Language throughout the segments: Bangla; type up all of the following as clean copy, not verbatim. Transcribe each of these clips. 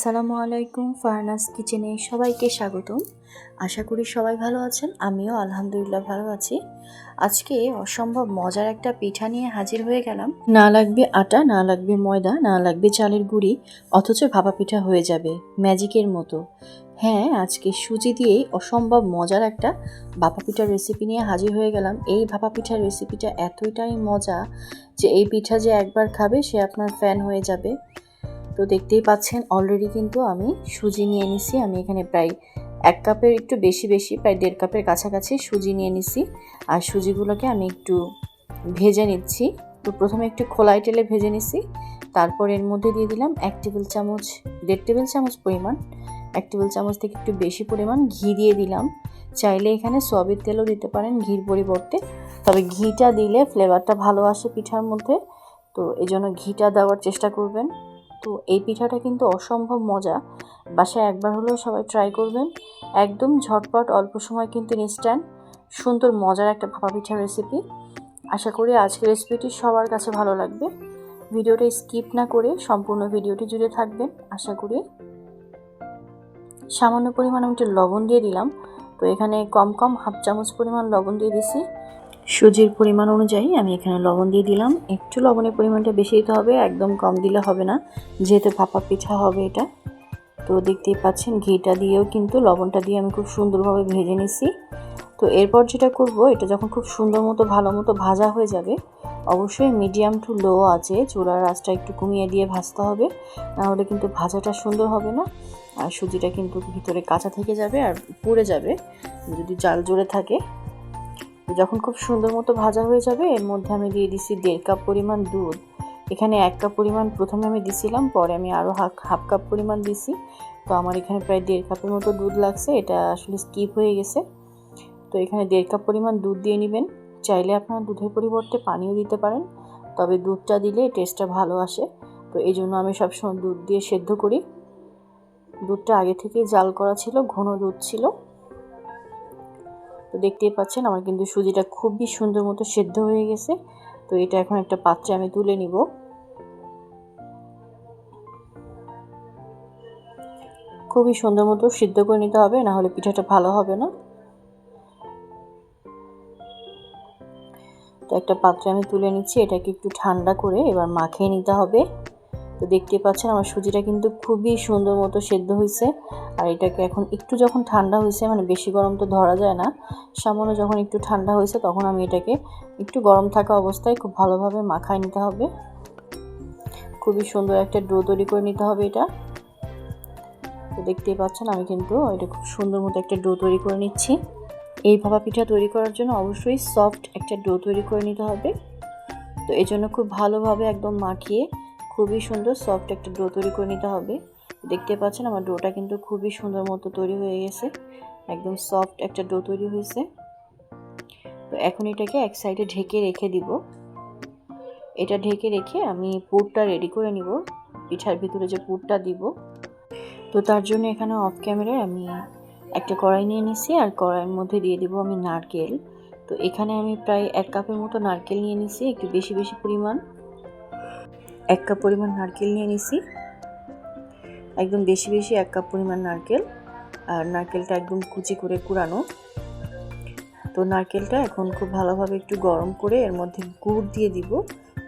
আসসালামু আলাইকুম, ফারনাস কিচেনে সবাইকে স্বাগতম। আশা করি সবাই ভালো আছেন, আমিও আলহামদুলিল্লাহ ভালো আছি। আজকে অসম্ভব মজার একটা পিঠা নিয়ে হাজির হয়ে গেলাম। না লাগবে আটা, না লাগবে ময়দা, না লাগবে চালের গুঁড়ি, অথচ ভাপা পিঠা হয়ে যাবে ম্যাজিকের মতো। হ্যাঁ, আজকে সুজি দিয়েই অসম্ভব মজার একটা ভাপা পিঠার রেসিপি নিয়ে হাজির হয়ে গেলাম। এই ভাপা পিঠার রেসিপিটা এতটাই মজা যে এই পিঠা যে একবার খাবে সে আপনার ফ্যান হয়ে যাবে। তো দেখতেই পাচ্ছেন অলরেডি কিন্তু আমি সুজি নিয়ে নিছি। আমি এখানে প্রায় 1 কাপের একটু বেশি প্রায় 1.5 কাপের কাছাকাছি সুজি নিয়ে নিছি। আর সুজিগুলোকে আমি একটু ভেজে নিচ্ছি। তো প্রথমে একটু খোলায় তেলে ভেজে নিছি, তারপর এর মধ্যে দিয়ে দিলাম 1 টেবিল চামচ, 1.5 টেবিল চামচ পরিমাণ, 1 টেবিল চামচ থেকে একটু বেশি পরিমাণ ঘি দিয়ে দিলাম। চাইলে এখানে সয়াবিন তেলও দিতে পারেন ঘির পরিবর্তে, তবে ঘিটা দিলে ফ্লেভারটা ভালো আসে পিঠার মধ্যে, তো এই জন্য ঘিটা দেওয়ার চেষ্টা করবেন। তো এই পিঠাটা কিন্তু অসম্ভব মজা, বাসায় একবার হলেও সবাই ট্রাই করবেন। একদম ঝটপট, অল্প সময় কিন্তু ইনস্ট্যান্ট সুন্দর মজার একটা ভাপা পিঠার রেসিপি। আশা করি আজকের রেসিপিটি সবার কাছে ভালো লাগবে। ভিডিওটা স্কিপ না করে সম্পূর্ণ ভিডিওটি জুড়ে থাকবেন আশা করি। সামান্য পরিমাণ আমি একটু লবণ দিয়ে দিলাম। তো এখানে কম 1/2 চামচ পরিমাণ লবণ দিয়ে দিছি। সুজির পরিমাণ অনুযায়ী আমি এখানে লবণ দিয়ে দিলাম। একটু লবণের পরিমাণটা বেশি দিতে হবে, একদম কম দিলে হবে না, যেহেতু ভাপা পিঠা হবে এটা। তো দেখতেই পাচ্ছেন ঘিটা দিয়েও কিন্তু লবণটা দিয়ে আমি খুব সুন্দরভাবে ভেজে নিছি। তো এরপর যেটা করব, এটা যখন খুব সুন্দর মতো ভালো মতো ভাজা হয়ে যাবে, অবশ্যই মিডিয়াম টু লো আছে চুলার আঁচটা একটু কমিয়ে দিয়ে ভাজতে হবে, নাহলে কিন্তু ভাজাটা সুন্দর হবে না। আর সুজিটা কিন্তু ভিতরে কাঁচা থেকে যাবে আর পুড়ে যাবে যদি জাল জোরে থাকে। যখন খুব সুন্দর মতো ভাজা হয়ে যাবে, এর মধ্যে আমি দিয়ে দিছি 1.5 কাপ পরিমাণ দুধ। এখানে 1 কাপ পরিমাণ প্রথমে আমি দিছিলাম, পরে আমি আরও হাফ কাপ পরিমাণ দিছি। তো আমার এখানে প্রায় 1.5 কাপের মতো দুধ লাগছে, এটা আসলে স্কিপ হয়ে গেছে। তো এখানে 1.5 কাপ পরিমাণ দুধ দিয়ে নেবেন। চাইলে আপনারা দুধের পরিবর্তে পানিও দিতে পারেন, তবে দুধটা দিলে টেস্টটা ভালো আসে। তো এই জন্য আমি সবসময় দুধ দিয়ে সেদ্ধ করি। দুধটা আগে থেকে জাল করা ছিল, ঘন দুধ ছিল। তো দেখতেই পাচ্ছেন আমার কিন্তু সুজিটা খুবই সুন্দর মতো সেদ্ধ হয়ে গেছে। তো এটা এখন একটা পাত্রে আমি তুলে নিব। খুবই সুন্দর মতো সিদ্ধ করে নিতে হবে, না হলে পিঠাটা ভালো হবে না। তো একটা পাত্রে আমি তুলে নিচ্ছি, এটাকে একটু ঠান্ডা করে এবার মাখিয়ে নিতে হবে। তো দেখতে পাচ্ছেন আমার সুজিটা কিন্তু খুবই সুন্দর মতো সেদ্ধ হয়েছে। আর এটাকে এখন একটু যখন ঠান্ডা হয়েছে, মানে বেশি গরম তো ধরা যায় না, সামান্য যখন একটু ঠান্ডা হয়েছে তখন আমি এটাকে একটু গরম থাকা অবস্থায় খুব ভালোভাবে মাখায় নিতে হবে। খুবই সুন্দর একটা ডো তৈরি করে নিতে হবে এটা। তো দেখতেই পাচ্ছেন আমি কিন্তু এটা খুব সুন্দর মতো একটা ডো তৈরি করে নিচ্ছি। এই ভাপা পিঠা তৈরি করার জন্য অবশ্যই সফট একটা ডো তৈরি করে নিতে হবে। তো এই জন্য খুব ভালোভাবে একদম মাখিয়ে খুবই সুন্দর সফট একটা ডো তৈরি করে নিতে হবে। দেখতে পাচ্ছেন আমার ডোটা কিন্তু খুবই সুন্দর মতো তৈরি হয়ে গেছে, একদম সফট একটা ডো তৈরি হয়েছে। তো এখন এটাকে এক সাইডে ঢেকে রেখে দিব। এটা ঢেকে রেখে আমি পুরটা রেডি করে নিব, পিঠার ভিতরে যে পুরটা দিব। তো তার জন্য এখানে অফ ক্যামেরায় আমি একটা কড়াই নিয়ে নিছি, আর কড়াইয়ের মধ্যে দিয়ে দিব আমি নারকেল। তো এখানে আমি প্রায় 1 কাপের মতো নারকেল নিয়ে নিছি, একটু বেশি পরিমাণ 1 কাপ পরিমাণ নারকেল নিয়ে নিছি, একদম বেশি 1 কাপ পরিমাণ নারকেল। আর নারকেলটা একদম কুচি করে কুড়ানো। তো নারকেলটা এখন খুব ভালোভাবে একটু গরম করে এর মধ্যে গুড় দিয়ে দিব।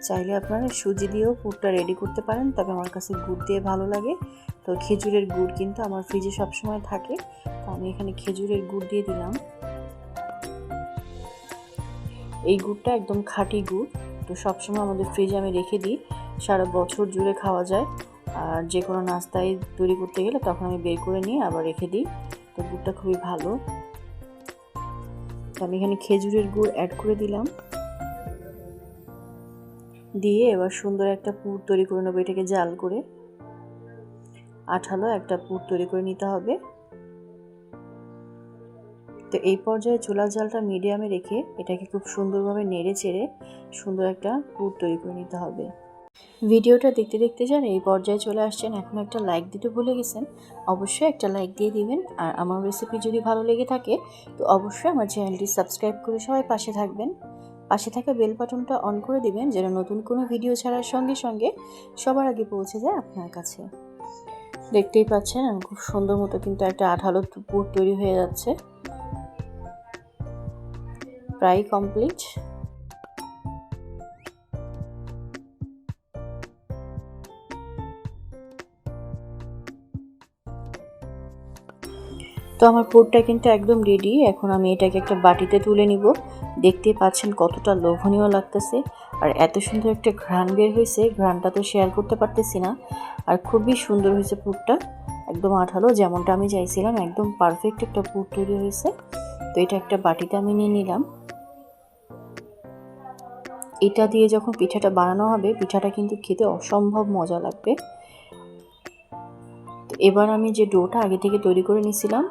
চাইলে আপনারা সুজি দিয়েও পুরটা রেডি করতে পারেন, তবে আমার কাছে গুড় দিয়ে ভালো লাগে। তো খেজুরের গুড় কিন্তু আমার ফ্রিজে সবসময় থাকে, তো আমি এখানে খেজুরের গুড় দিয়ে দিলাম। এই গুড়টা একদম খাঁটি গুড়, তো সবসময় আমাদের ফ্রিজে আমি রেখে দিই, সারা বছর জুড়ে খাওয়া যায়। আর যে কোনো নাস্তায় তৈরি করতে গেলে তখন আমি বের করে নিয়ে আবার রেখে দিই। তো গুড়টা খুবই ভালো। তো আমি এখানে খেজুরের গুড় অ্যাড করে দিলাম, দিয়ে এবার সুন্দর একটা পুর তৈরি করে নেবো। এটাকে জাল করে আঠালো একটা পুর তৈরি করে নিতে হবে। তো এই পর্যায়ে চুলার জালটা মিডিয়ামে রেখে এটাকে খুব সুন্দরভাবে নেড়ে চেড়ে সুন্দর একটা পুর তৈরি করে নিতে হবে। ভিডিওটা দেখতে যান এই পর্যায়ে চলে আসছেন, এখন একটা লাইক দিতে ভুলে গেছেন, অবশ্যই একটা লাইক দিয়ে দিবেন। আর আমার রেসিপি যদি ভালো লেগে থাকে তো অবশ্যই আমার চ্যানেলটি সাবস্ক্রাইব করে সবাই পাশে থাকবেন। পাশে থাকা বেল বাটনটা অন করে দিবেন, যেন নতুন কোনো ভিডিও ছাড়ার সঙ্গে সঙ্গে সবার আগে পৌঁছে যায় আপনার কাছে। দেখতেই পাচ্ছেন খুব সুন্দর মতো কিন্তু একটা আঠালো পুর তৈরি হয়ে যাচ্ছে, প্রায় কমপ্লিট। তো আমার পুরটা কিন্তু একদম রেডি। এখন আমি এটাকে একটা বাটিতে তুলে নিব। দেখতে পাচ্ছেন কতটা লোভনীয় লাগতেছে, আর এত সুন্দর একটা ঘ্রাণ বের হয়েছে, ঘ্রাণটা তো শেয়ার করতে পারতেছি না। আর খুবই সুন্দর হয়েছে পুরটা, একদম আঠালো, যেমনটা আমি চাইছিলাম, একদম পারফেক্ট একটা পুর তৈরি হয়েছে। তো এটা একটা বাটিতে আমি নিয়ে নিলাম। এটা দিয়ে যখন পিঠাটা বানানো হবে, পিঠাটা কিন্তু খেতে অসম্ভব মজা লাগবে। তো এবার আমি যে ডোটা আগে থেকে তৈরি করে নিয়েছিলাম,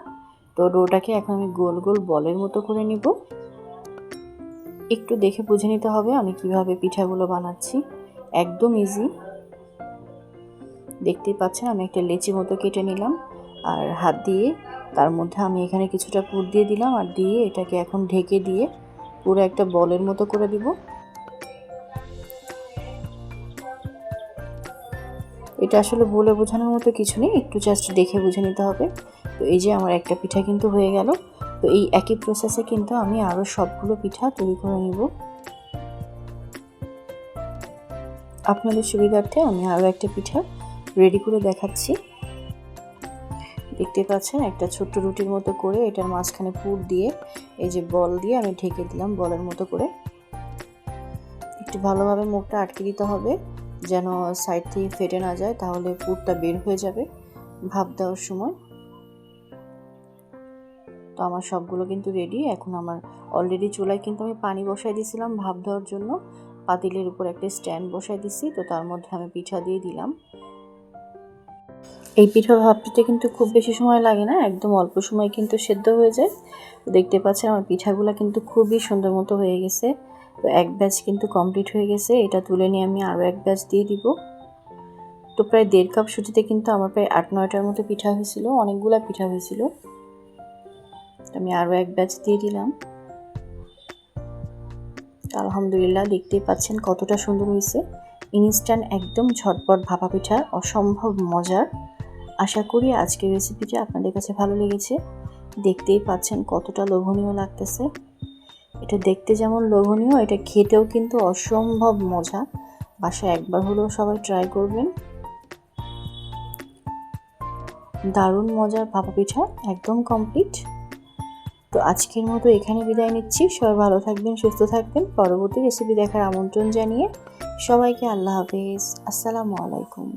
তো ডোটাকে এখন আমি গোল গোল বলের মতো করে নিব। একটু দেখে বুঝে নিতে হবে আমি কিভাবে পিঠাগুলো বানাচ্ছি, একদম ইজি। দেখতেই পাচ্ছেন আমি একটা লেচি মতো কেটে নিলাম, আর হাত দিয়ে তার মধ্যে আমি এখানে কিছুটা পুর দিয়ে দিলাম, আর দিয়ে এটাকে এখন ঢেকে দিয়ে পুরো একটা বলের মতো করে দিব। এটা আসলে বলে বোঝানোর মতো কিছু নেই, একটু জাস্ট দেখে বুঝে নিতে হবে। তো এই যে আমার একটা পিঠা কিন্তু হয়ে গেল। তো এই একই প্রসেসে কিন্তু আমি আরও সবগুলো পিঠা তৈরি করে নিব। আপনাদের সুবিধার্থে আমি আরও একটা পিঠা রেডি করে দেখাচ্ছি। দেখতে পাচ্ছেন একটা ছোট্ট রুটির মতো করে এটার মাঝখানে পুর দিয়ে এই যে বল দিয়ে আমি ঢেকে দিলাম বলের মতো করে। একটু ভালোভাবে মুখটা আটকে দিতে হবে যেন সাইড থেকে ফেটে না যায়, তাহলে পুরটা বের হয়ে যাবে ভাপ দেওয়ার সময়। তো আমার সবগুলো কিন্তু রেডি। এখন আমার অলরেডি চুলায় কিন্তু আমি পানি বসাই দিয়েছিলাম ভাপ দেওয়ার জন্য, পাতিলের উপর একটা স্ট্যান্ড বসাই দিছি। তো তার মধ্যে আমি পিঠা দিয়ে দিলাম। এই পিঠা ভাপতে কিন্তু খুব বেশি সময় লাগে না, একদম অল্প সময় কিন্তু সেদ্ধ হয়ে যায়। তো দেখতে পাচ্ছেন আমার পিঠাগুলো কিন্তু খুবই সুন্দর মতো হয়ে গেছে। তো এক ব্যাচ কিন্তু কমপ্লিট হয়ে গেছে, এটা তুলে নিয়ে আমি আরও এক ব্যাচ দিয়ে দিব। তো প্রায় 1.5 কাপ সুজিতে কিন্তু আমার প্রায় 8-9টার মতো পিঠা হয়েছিল, অনেকগুলা পিঠা হয়েছিল। আমি আরও এক ব্যাচ দিয়ে দিলাম। আলহামদুলিল্লাহ, দেখতেই পাচ্ছেন কতটা সুন্দর হয়েছে। ইনস্ট্যান্ট একদম ঝটপট ভাপা পিঠা, অসম্ভব মজার। আশা করি আজকের রেসিপিটা আপনাদের কাছে ভালো লেগেছে। দেখতেই পাচ্ছেন কতটা লোভনীয় লাগতেছে। এটা দেখতে যেমন লোভনীয়, এটা খেতেও কিন্তু অসম্ভব মজা। বাসায় একবার হলেও সবাই ট্রাই করবেন। দারুণ মজার ভাপা পিঠা একদম কমপ্লিট। তো আজকের মতো এখানে বিদায় নিচ্ছি। সবাই ভালো থাকবেন, সুস্থ থাকবেন। পরবর্তী রেসিপি দেখার আমন্ত্রণ জানিয়ে সবাইকে আল্লাহ হাফেজ, আসসালামু আলাইকুম।